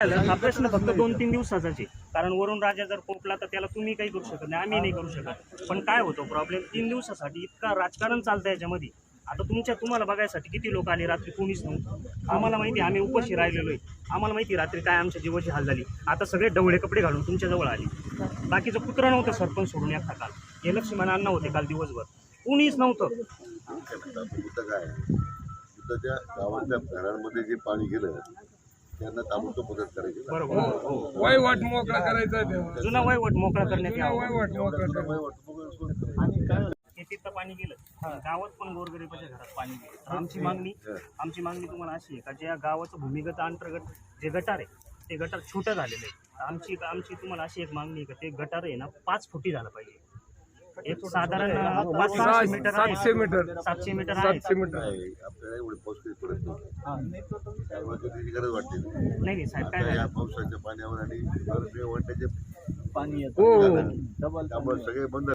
हा प्रश्न फक्त 2-3 दिवसाचाच आहे. कारण वरुण राजा जर पोपला तर त्याला तुम्ही काही करू शकत नाही, आम्ही नाही करू शकत. पण काय होतो प्रॉब्लेम 3 दिवसासाठी इतका राजकारण चालतं याच्यामध्ये. आता तुम्हाला बघायसाठी किती लोक आले, रात्री कोणीच नव्हतं. आम्हाला माहिती आम्ही उपाशी राहिलेलो आहे. आम्हाला माहिती रात्री काय आमच्या जीवाची हाल झाली. आता सगळे ढवळे कपडे घालून तुमच्या जवळ आले. बाकीचं कुत्रं नव्हतं सरपंच सोडून एकटा काल. हे लक्ष्मण अण्णा होते काल दिवसभर, कोणीच नव्हतं. काय त्या गावातल्या घरांमध्ये जे पाणी गेलं त्यांना ताबडतोब मदत करायची. बरोबर. वहिवाट मोकळा करायचा जुना वहिवाट मोकळा करण्यात यावा. मोकळा शेतीत पाणी गेलं, गावात पण गोरगरिबाच्या घरात पाणी गेलं. तर आमची मागणी तुम्हाला अशी आहे का ज्या गावाचं भूमिगत अंतर्गत जे गटार आहे ते गटार छोटं झालेलं आहे. आमची तुम्हाला अशी एक मागणी आहे का ते गटार आहे ना 5 फुटी झालं पाहिजे. एक साधारण 500 मीटर 700 मीटर 700 मीटर आहे. आपल्याला एवढे पाऊस काही पडत नाही, त्यामुळे त्याची गरज वाटते नाही साहेब, काय या झालं पावसाच्या पाण्यावर आणि वाट्याचे पाणी हो त्यामुळे सगळे बंद